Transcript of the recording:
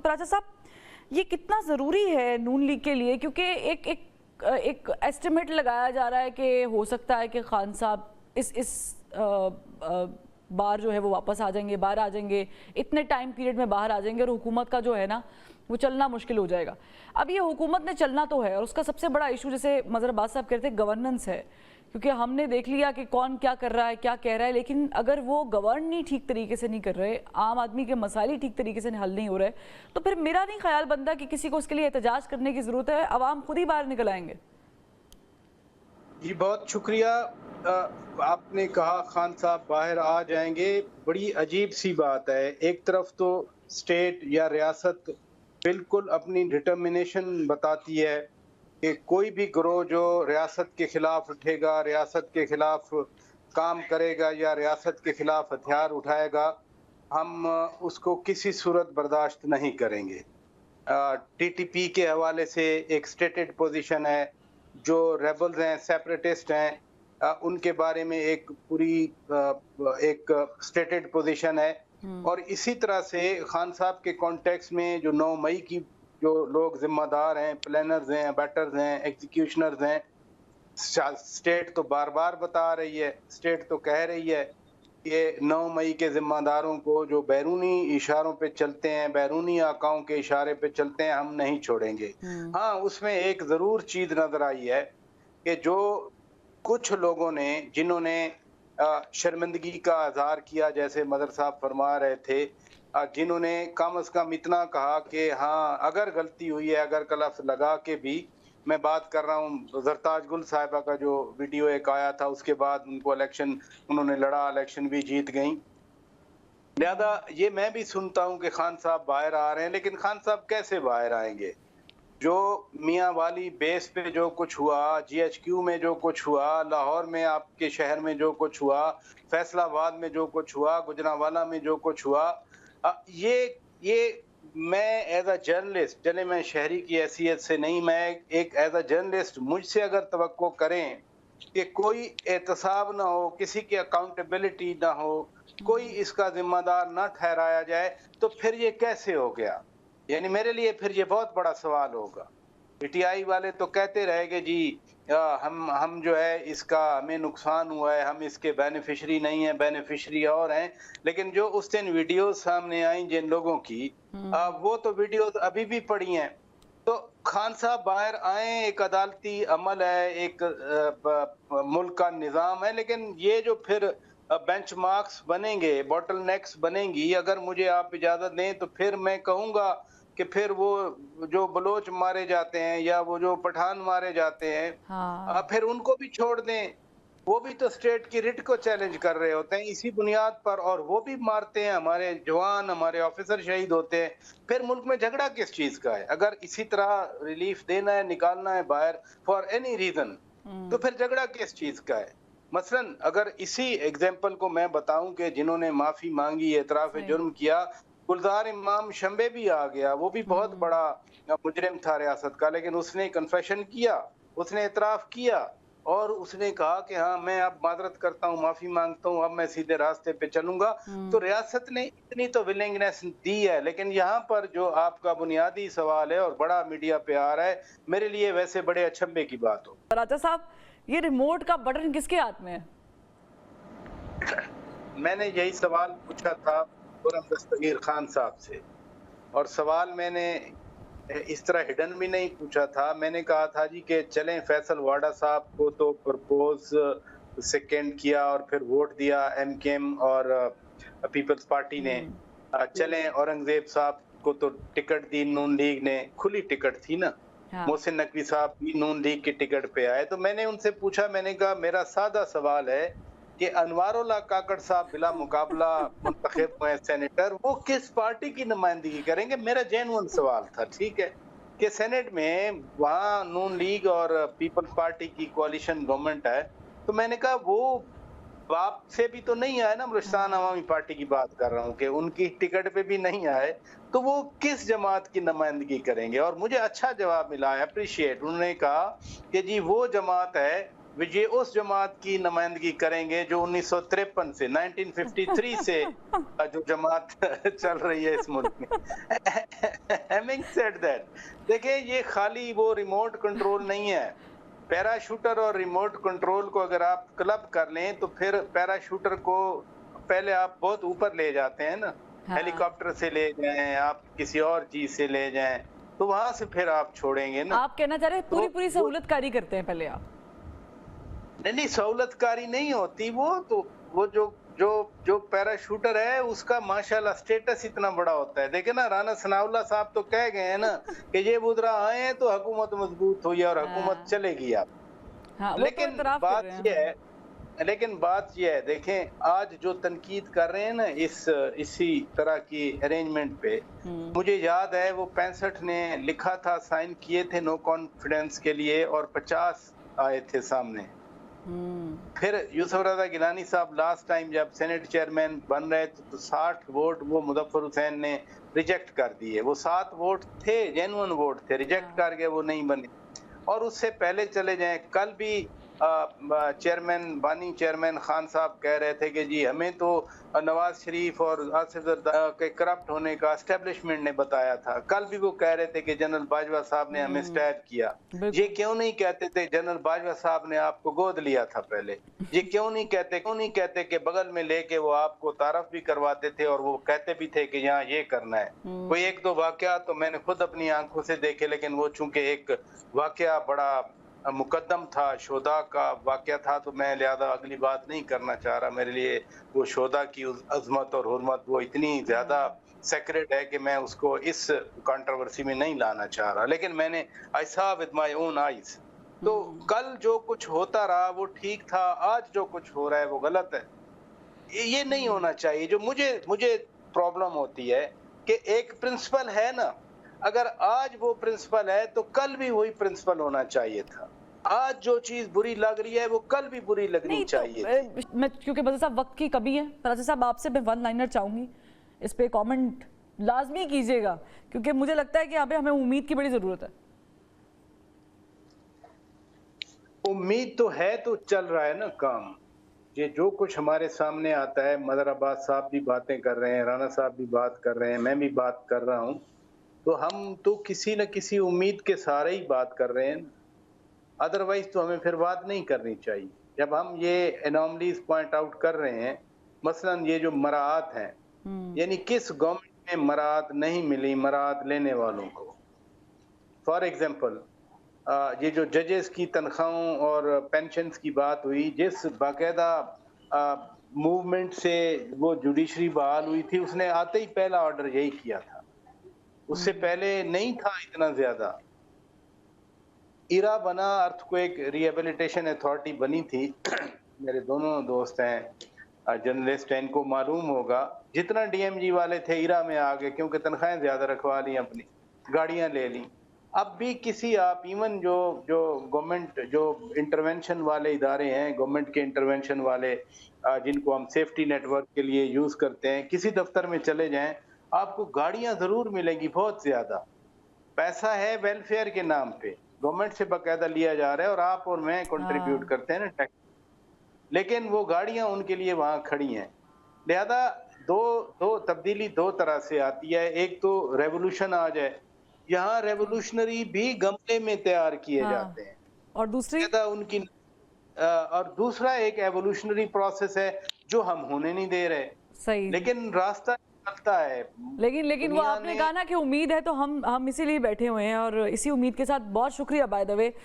तो राजा साहब ये कितना ज़रूरी है नून लीग के लिए, क्योंकि एक एस्टिमेट लगाया जा रहा है कि हो सकता है कि खान साहब इस बार जो है वो वापस आ जाएंगे, बाहर आ जाएंगे, इतने टाइम पीरियड में बाहर आ जाएंगे और हुकूमत का जो है ना वो चलना मुश्किल हो जाएगा। अब ये हुकूमत ने चलना तो है और उसका सबसे बड़ा इशू, जैसे मज़हर अब्बास साहब कहते हैं, गवर्नेंस है, क्योंकि हमने देख लिया कि कौन क्या कर रहा है, क्या कह रहा है, लेकिन अगर वो गवर्न नहीं ठीक तरीके से नहीं कर रहे, आम आदमी के मसाइल ठीक तरीके से हल नहीं हो रहे, तो फिर मेरा नहीं ख्याल बनता कि किसी को उसके लिए एहतजाज करने की ज़रूरत है, अवाम खुद ही बाहर निकल आएंगे। जी बहुत शुक्रिया। आपने कहा खान साहब बाहर आ जाएंगे, बड़ी अजीब सी बात है। एक तरफ तो स्टेट या रियासत बिल्कुल अपनी डिटर्मिनेशन बताती है कि कोई भी गिरोह जो रियासत के खिलाफ उठेगा, रियासत के खिलाफ काम करेगा या रियासत के खिलाफ हथियार उठाएगा, हम उसको किसी सूरत बर्दाश्त नहीं करेंगे। टीटीपी के हवाले से एक स्टेटेड पोजीशन है, जो रेबल्स हैं, सेपरेटिस्ट हैं, उनके बारे में एक पूरी एक स्टेटेड पोजीशन है। और इसी तरह से खान साहब के कॉन्टेक्स्ट में जो 9 मई की जो लोग जिम्मेदार हैं, प्लानर्स हैं, बैटर्स हैं, एग्जीक्यूशनर्स हैं, स्टेट तो बार बार बता रही है, स्टेट तो कह रही है कि 9 मई के जिम्मेदारों को जो बैरूनी इशारों पे चलते हैं, बैरूनी आकाओं के इशारे पे चलते हैं, हम नहीं छोड़ेंगे। हाँ, उसमें एक ज़रूर चीज़ नज़र आई है कि जो कुछ लोगों ने, जिन्होंने शर्मिंदगी का इजहार किया, जैसे मदर साहब फरमा रहे थे, जिन्होंने कम से कम इतना कहा कि हाँ अगर गलती हुई है, अगर कलफ्ज़ लगा के भी, मैं बात कर रहा हूँ जरताज गुल साहिबा का जो वीडियो एक आया था, उसके बाद उनको इलेक्शन उन्होंने लड़ा, इलेक्शन भी जीत गई। लिहाजा ये मैं भी सुनता हूँ कि खान साहब बाहर आ रहे हैं, लेकिन खान साहब कैसे बाहर आएंगे? जो मियाँ वाली बेस पे जो कुछ हुआ, GHQ में जो कुछ हुआ, लाहौर में आपके शहर में जो कुछ हुआ, फैसलाबाद में जो कुछ हुआ, गुजरांवाला में जो कुछ हुआ, ये मैं एज अ जर्नलिस्ट, चले मैं शहरी की हैसियत से नहीं, मैं एक एज अ जर्नलिस्ट, मुझसे अगर तवक्को करें कि कोई एहतसाब ना हो, किसी की अकाउंटेबिलिटी ना हो, कोई इसका जिम्मेदार ना ठहराया जाए, तो फिर ये कैसे हो गया? यानी मेरे लिए फिर ये बहुत बड़ा सवाल होगा। PTI वाले तो कहते रहेंगे जी हम जो है इसका हमें नुकसान हुआ है, हम इसके बेनिफिशरी नहीं हैं, बेनिफिशरी और हैं। लेकिन जो उस दिन वीडियोस सामने आई जिन लोगों की, वो तो वीडियोस अभी भी पड़ी हैं। तो खान साहब बाहर आए, एक अदालती अमल है, एक मुल्क का निज़ाम है, लेकिन ये जो फिर बेंचमार्क्स बनेंगे, बॉटल नेक्स बनेंगी, अगर मुझे आप इजाज़त दें तो फिर मैं कहूँगा कि फिर वो जो बलोच मारे जाते हैं या वो जो पठान मारे जाते हैं, फिर उनको भी छोड़ दें। वो भी तो स्टेट की रिट को चैलेंज कर रहे होते हैं इसी बुनियाद पर, और वो भी मारते हैं, हमारे जवान, हमारे ऑफिसर शहीद होते हैं। फिर मुल्क में झगड़ा किस चीज का है? अगर इसी तरह रिलीफ देना है, निकालना है बाहर फॉर एनी रीजन, तो फिर झगड़ा किस चीज का है? मसलन अगर इसी एग्जाम्पल को मैं बताऊं कि जिन्होंने माफी मांगी, एतराफ जुर्म किया, गुलजार इमाम शंबे भी आ गया, वो भी बहुत बड़ा मुजरिम था रियासत का, लेकिन उसने कन्फेशन किया, उसने एतराफ किया और उसने कहा कि हाँ मैं अब माजरत करता हूँ, माफी मांगता हूँ, अब मैं सीधे रास्ते पे चलूंगा। तो रियासत ने इतनी तो विलिंगनेस दी है, लेकिन यहाँ पर जो आपका बुनियादी सवाल है और बड़ा मीडिया पे आ रहा है, मेरे लिए वैसे बड़े अचंभे की बात हो। राजा साहब, ये रिमोट का बटन किसके हाथ में है? मैंने यही सवाल पूछा था खुर्रम दस्तगीर खान साहब से, और सवाल मैंने इस तरह हिडन भी नहीं पूछा था। मैंने कहा था जी कि चलें, फैसल वाडा साहब को तो प्रपोज सेकेंड किया और फिर वोट दिया MKM और पीपल्स पार्टी ने, चलें औरंगजेब साहब को तो टिकट दी नून लीग ने, खुली टिकट थी ना, मोहसिन नकवी साहब भी नून लीग के टिकट पे आए। तो मैंने उनसे पूछा, मैंने कहा मेरा सादा सवाल है कि अनवारुल्लाह काकड़ साहब बिला मुकाबला मुंतखब हुए सेनेटर, वो किस पार्टी की नुमाइंदगी करेंगे? मेरा जेन्युइन सवाल था। ठीक है कि सेनेट में वहाँ नून लीग और पीपल्स पार्टी की कोalition गवर्नमेंट है, तो मैंने कहा वो बाप से भी तो नहीं आए ना, बलूचिस्तान अवामी पार्टी की बात कर रहा हूँ कि उनकी टिकट पे भी नहीं आए, तो वो किस जमात की नुमाइंदगी करेंगे? और मुझे अच्छा जवाब मिला, अप्रिशिएट। उन्होंने कहा कि जी वो जमात है, ये उस जमात की नुमाइंदगी करेंगे जो 1953 से 1953 से जो जमात चल रही है इस मुल्क में। having said that, देखिए ये खाली वो रिमोट कंट्रोल नहीं है। पैराशूटर और रिमोट कंट्रोल को अगर आप क्लब कर लें तो फिर पैराशूटर को पहले आप बहुत ऊपर ले जाते हैं ना, हाँ। हेलीकॉप्टर से ले जाएं, आप किसी और चीज से ले जाएं, तो वहां से फिर आप छोड़ेंगे ना। आप कहना चाह रहे हैं पूरी पूरी सहूलतकारी करते हैं पहले आप? नहीं, सहूलतकारी नहीं होती वो तो, वो जो पैराशूटर है उसका माशाल्लाह स्टेटस इतना बड़ा होता है। देखे ना, राणा सनाउल्लाह साहब तो कह गए हैं ना कि ये बुधरा आए हैं तो हुकूमत मजबूत हुई और हुकूमत चलेगी आप। हाँ, वो लेकिन तो इतराफ कर रहे हैं। बात ये है, देखें आज जो तनकीद कर रहे हैं ना इसी तरह की अरेंजमेंट पे, मुझे याद है वो 65 ने लिखा था, साइन किए थे नो कॉन्फिडेंस के लिए और 50 आए थे सामने। फिर यूसुफ रजा गिलानी साहब लास्ट टाइम जब सेनेट चेयरमैन बन रहे थे तो 60 वोट वो मुजफ्फर हुसैन ने रिजेक्ट कर दिए। वो 7 वोट थे, जेन्युइन वोट थे, रिजेक्ट कर गए, वो नहीं बने। और उससे पहले चले जाएं, कल भी बानी चेयरमैन खान साहब कह रहे थे कि जी हमें तो नवाज शरीफ और आसिफ जरदारी के करप्ट होने का एस्टेब्लिशमेंट ने बताया था। कल भी वो कह रहे थे कि जनरल बाजवा साहब ने हमें स्टैब किया। ये क्यों नहीं कहते थे जनरल बाजवा साहब ने आपको गोद लिया था पहले? ये क्यों नहीं कहते कि बगल में लेके वो आपको तारफ भी करवाते थे और वो कहते भी थे कि यहाँ ये करना है। कोई 1-2 वाकया तो मैंने खुद अपनी आंखों से देखे, लेकिन वो चूंकि एक वाकया बड़ा मुकद्दम था, शोदा का वाकया था, तो मैं लिहाजा अगली बात नहीं करना चाह रहा। मेरे लिए वो शोदा की अजमत और हुर्मत वो इतनी ज्यादा सेक्रेट है कि मैं उसको इस कंट्रोवर्सी में नहीं लाना चाह रहा। लेकिन मैंने I saw with my own eyes, तो कल जो कुछ होता रहा वो ठीक था, आज जो कुछ हो रहा है वो गलत है। ये नहीं होना चाहिए। जो मुझे प्रॉब्लम होती है कि एक प्रिंसिपल है ना, अगर आज वो प्रिंसिपल है तो कल भी वही प्रिंसिपल होना चाहिए था। आज जो चीज बुरी लग रही है वो कल भी बुरी लगनी चाहिए थी। मैं क्योंकि बज़र साहब वक्त की कमी है, फराज साहब आपसे मैं वन लाइनर चाहूंगी, इस पे कमेंट लाजमी कीजिएगा क्योंकि मुझे लगता है कि यहाँ पे हमें उम्मीद की बड़ी जरूरत है। उम्मीद तो है, तो चल रहा है ना काम। ये जो कुछ हमारे सामने आता है, मदर अब्बास साहब भी बातें कर रहे हैं, राणा साहब भी बात कर रहे हैं, मैं भी बात कर रहा हूँ, तो हम तो किसी न किसी उम्मीद के सहारे ही बात कर रहे हैं। अदरवाइज तो हमें फिर बात नहीं करनी चाहिए। जब हम ये एनॉमलीज पॉइंट आउट कर रहे हैं, मसलन ये जो मराहत हैं, यानी किस गवर्नमेंट में मराहत नहीं मिली मराहत लेने वालों को। फॉर एग्जांपल ये जो जजेस की तनख्वाहों और पेंशन्स की बात हुई, जिस बाकायदा मूवमेंट से वो जुडिशरी बहाल हुई थी, उसने आते ही पहला ऑर्डर यही किया था। उससे पहले नहीं था इतना ज्यादा। इरा बना, अर्थक्वेक रिहेबिलिटेशन अथॉरिटी बनी थी। मेरे दोनों दोस्त हैं जर्नलिस्ट हैं, इनको मालूम होगा। जितना डीएमजी वाले थे इरा में आ गए क्योंकि तनख्वाहें ज्यादा रखवा ली, अपनी गाड़ियां ले ली। अब भी किसी आप इवन जो गवर्नमेंट जो इंटरवेंशन वाले इदारे हैं, गवर्नमेंट के इंटरवेंशन वाले जिनको हम सेफ्टी नेटवर्क के लिए यूज करते हैं, किसी दफ्तर में चले जाएं, आपको गाड़ियां जरूर मिलेंगी बहुत ज्यादा। पैसा है वेलफेयर के नाम पे, गवर्नमेंट से बाकायदा लिया जा रहा है और आप और मैं कंट्रीब्यूट करते हैं ना टैक्स, लेकिन वो गाड़ियां उनके लिए वहां खड़ी हैं। लिहाजा दो तब्दीली दो तरह से आती है। एक तो रेवोल्यूशन आ जाए, यहाँ रेवोल्यूशनरी भी गमले में तैयार किए जाते हैं, और दूसरा एक एवोल्यूशनरी प्रोसेस है जो हम होने नहीं दे रहे। सही, लेकिन रास्ता चलता है। लेकिन वो आपने कहा ना कि उम्मीद है, तो हम इसीलिए बैठे हुए हैं और इसी उम्मीद के साथ बहुत शुक्रिया बाय द वे